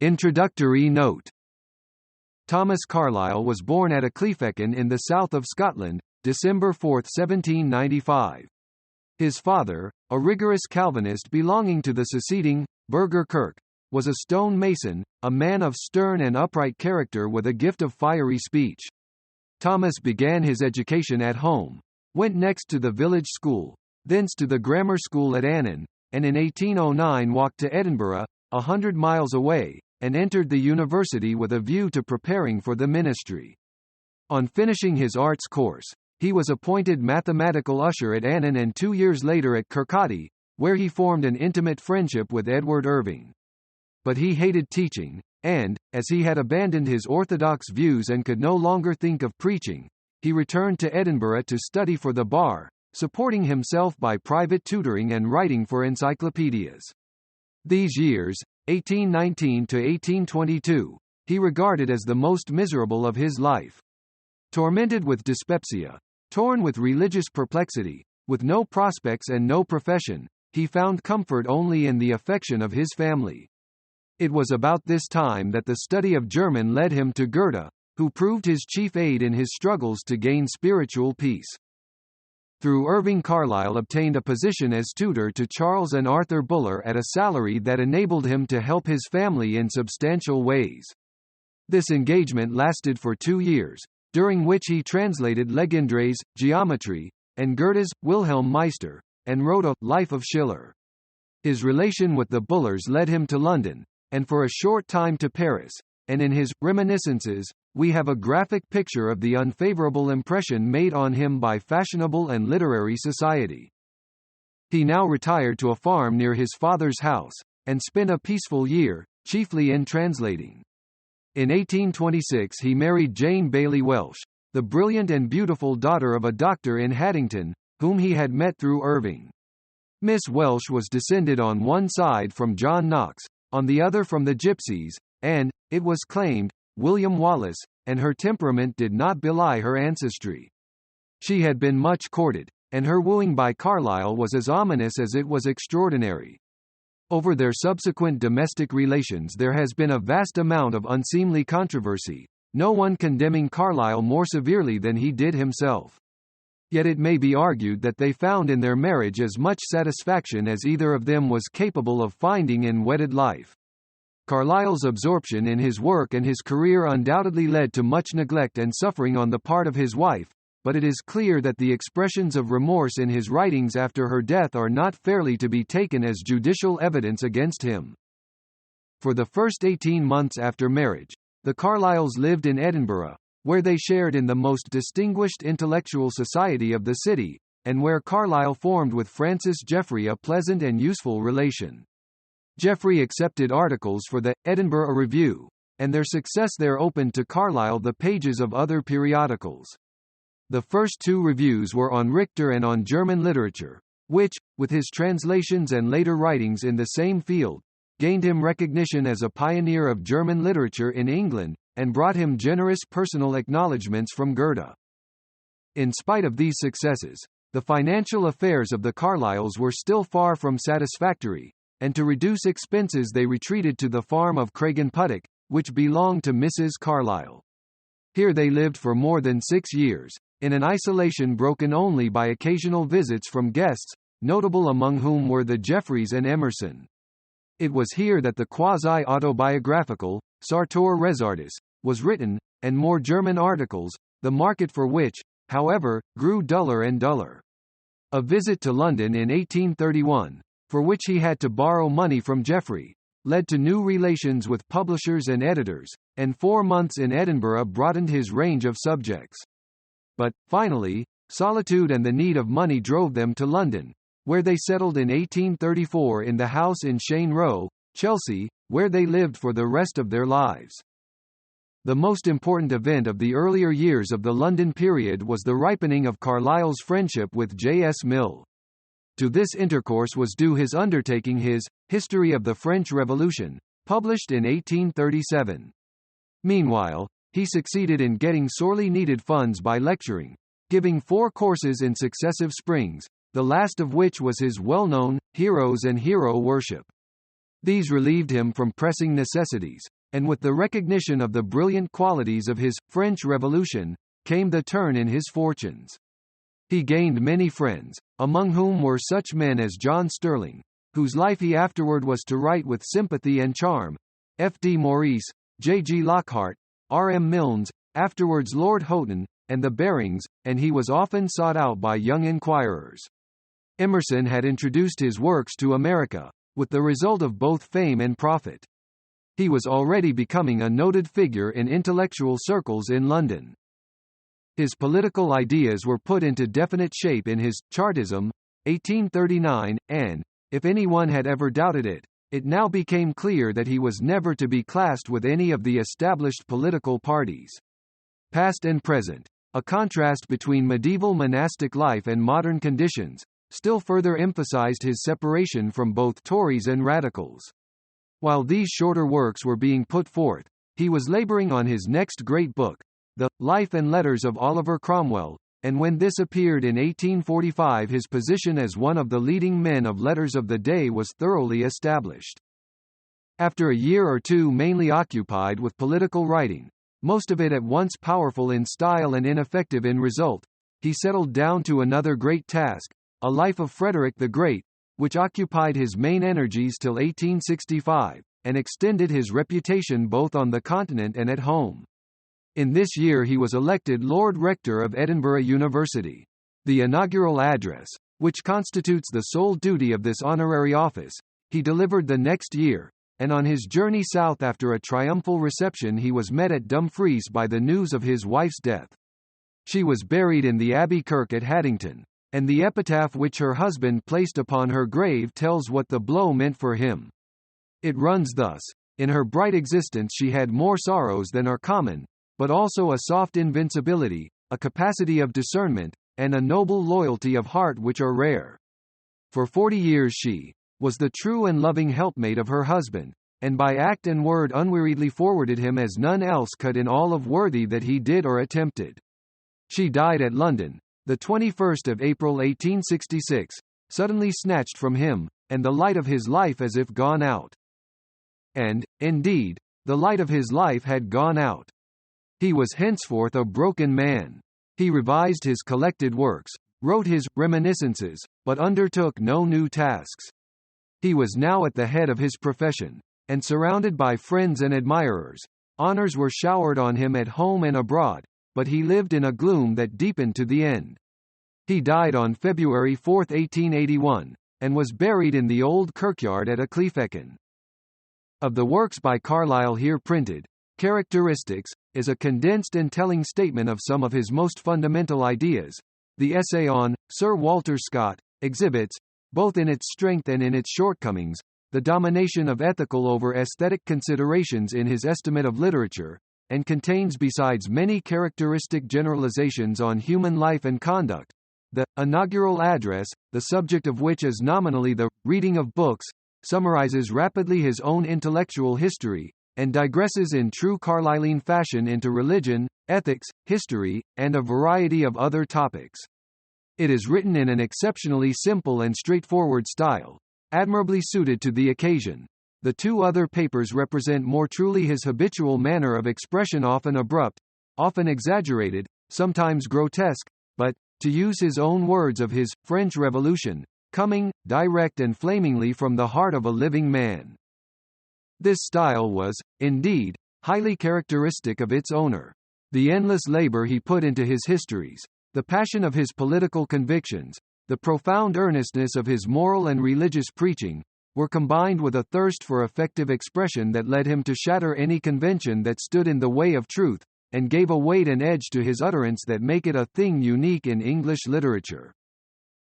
Introductory note. Thomas Carlyle was born at Cleefechan in the south of Scotland, December 4, 1795. His father, a rigorous Calvinist belonging to the seceding Burgher Kirk, was a stone mason, a man of stern and upright character with a gift of fiery speech. Thomas began his education at home, went next to the village school, thence to the grammar school at Annan, and in 1809 walked to Edinburgh, 100 miles away, and entered the university with a view to preparing for the ministry. On finishing his arts course, he was appointed mathematical usher at Annan and 2 years later at Kirkcaldy, where he formed an intimate friendship with Edward Irving. But he hated teaching, and, as he had abandoned his orthodox views and could no longer think of preaching, he returned to Edinburgh to study for the bar, supporting himself by private tutoring and writing for encyclopedias. These years, 1819 to 1822, he regarded as the most miserable of his life. Tormented with dyspepsia, torn with religious perplexity, with no prospects and no profession, he found comfort only in the affection of his family. It was about this time that the study of German led him to Goethe, who proved his chief aid in his struggles to gain spiritual peace. Through Irving, Carlyle obtained a position as tutor to Charles and Arthur Buller at a salary that enabled him to help his family in substantial ways. This engagement lasted for 2 years, during which he translated Legendre's Geometry, and Goethe's Wilhelm Meister, and wrote a Life of Schiller. His relation with the Bullers led him to London, and for a short time to Paris, and in his Reminiscences, we have a graphic picture of the unfavorable impression made on him by fashionable and literary society. He now retired to a farm near his father's house, and spent a peaceful year, chiefly in translating. In 1826 he married Jane Bailey Welsh, the brilliant and beautiful daughter of a doctor in Haddington, whom he had met through Irving. Miss Welsh was descended on one side from John Knox, on the other from the Gypsies, and, it was claimed, William Wallace, and her temperament did not belie her ancestry. She had been much courted, and her wooing by Carlyle was as ominous as it was extraordinary. Over their subsequent domestic relations there has been a vast amount of unseemly controversy, no one condemning Carlyle more severely than he did himself. Yet it may be argued that they found in their marriage as much satisfaction as either of them was capable of finding in wedded life. Carlyle's absorption in his work and his career undoubtedly led to much neglect and suffering on the part of his wife, but it is clear that the expressions of remorse in his writings after her death are not fairly to be taken as judicial evidence against him. For the first 18 months after marriage, the Carlyles lived in Edinburgh, where they shared in the most distinguished intellectual society of the city, and where Carlyle formed with Francis Jeffrey a pleasant and useful relation. Jeffrey accepted articles for the Edinburgh Review, and their success there opened to Carlyle the pages of other periodicals. The first 2 reviews were on Richter and on German literature, which, with his translations and later writings in the same field, gained him recognition as a pioneer of German literature in England, and brought him generous personal acknowledgments from Goethe. In spite of these successes, the financial affairs of the Carlyles were still far from satisfactory, and to reduce expenses they retreated to the farm of Craigenputtock, which belonged to Mrs. Carlyle. Here they lived for more than 6 years, in an isolation broken only by occasional visits from guests, notable among whom were the Jeffreys and Emerson. It was here that the quasi-autobiographical, Sartor Resartus, was written, and more German articles, the market for which, however, grew duller and duller. A visit to London in 1831, for which he had to borrow money from Jeffrey, led to new relations with publishers and editors, and 4 months in Edinburgh broadened his range of subjects. But, finally, solitude and the need of money drove them to London, where they settled in 1834 in the house in Cheyne Row, Chelsea, where they lived for the rest of their lives. The most important event of the earlier years of the London period was the ripening of Carlyle's friendship with J.S. Mill. To this intercourse was due his undertaking his History of the French Revolution, published in 1837. Meanwhile, he succeeded in getting sorely needed funds by lecturing, giving 4 courses in successive springs, the last of which was his well-known Heroes and Hero Worship. These relieved him from pressing necessities, and with the recognition of the brilliant qualities of his French Revolution, came the turn in his fortunes. He gained many friends, among whom were such men as John Sterling, whose life he afterward was to write with sympathy and charm, F. D. Maurice, J. G. Lockhart, R. M. Milnes, afterwards Lord Houghton, and the Barings, and he was often sought out by young inquirers. Emerson had introduced his works to America, with the result of both fame and profit. He was already becoming a noted figure in intellectual circles in London. His political ideas were put into definite shape in his Chartism, 1839, and, if anyone had ever doubted it, it now became clear that he was never to be classed with any of the established political parties. Past and present, a contrast between medieval monastic life and modern conditions, still further emphasized his separation from both Tories and Radicals. While these shorter works were being put forth, he was laboring on his next great book, The Life and Letters of Oliver Cromwell, and when this appeared in 1845 his position as one of the leading men of letters of the day was thoroughly established. After a year or two mainly occupied with political writing, most of it at once powerful in style and ineffective in result, he settled down to another great task, A Life of Frederick the Great, which occupied his main energies till 1865, and extended his reputation both on the continent and at home. In this year he was elected Lord Rector of Edinburgh University. The inaugural address, which constitutes the sole duty of this honorary office, he delivered the next year, and on his journey south after a triumphal reception he was met at Dumfries by the news of his wife's death. She was buried in the Abbey Kirk at Haddington, and the epitaph which her husband placed upon her grave tells what the blow meant for him. It runs thus: in her bright existence she had more sorrows than are common, but also a soft invincibility, a capacity of discernment, and a noble loyalty of heart which are rare. For 40 years she was the true and loving helpmate of her husband, and by act and word unweariedly forwarded him as none else could in all of worthy that he did or attempted. She died at London, the 21st of April 1866, suddenly snatched from him, and the light of his life as if gone out. And, indeed, the light of his life had gone out. He was henceforth a broken man. He revised his collected works, wrote his reminiscences, but undertook no new tasks. He was now at the head of his profession, and surrounded by friends and admirers. Honors were showered on him at home and abroad, but he lived in a gloom that deepened to the end. He died on February 4, 1881, and was buried in the old kirkyard at Cleefechan. Of the works by Carlyle here printed, Characteristics is a condensed and telling statement of some of his most fundamental ideas. The essay on Sir Walter Scott exhibits, both in its strength and in its shortcomings, the domination of ethical over aesthetic considerations in his estimate of literature, and contains besides many characteristic generalizations on human life and conduct. The inaugural address, the subject of which is nominally the reading of books, summarizes rapidly his own intellectual history, and digresses in true Carlylean fashion into religion, ethics, history, and a variety of other topics. It is written in an exceptionally simple and straightforward style, admirably suited to the occasion. The two other papers represent more truly his habitual manner of expression, often abrupt, often exaggerated, sometimes grotesque, but, to use his own words of his French Revolution, coming, direct and flamingly from the heart of a living man. This style was, indeed, highly characteristic of its owner. The endless labor he put into his histories, the passion of his political convictions, the profound earnestness of his moral and religious preaching, were combined with a thirst for effective expression that led him to shatter any convention that stood in the way of truth, and gave a weight and edge to his utterance that make it a thing unique in English literature.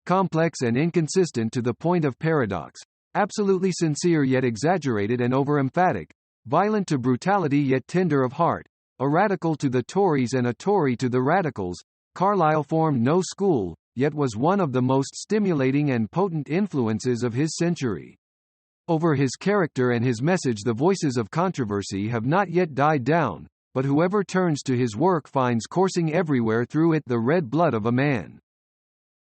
Complex and inconsistent to the point of paradox, absolutely sincere yet exaggerated and over-emphatic, violent to brutality yet tender of heart, a radical to the Tories and a Tory to the radicals, Carlyle formed no school, yet was one of the most stimulating and potent influences of his century. Over his character and his message the voices of controversy have not yet died down, but whoever turns to his work finds coursing everywhere through it the red blood of a man.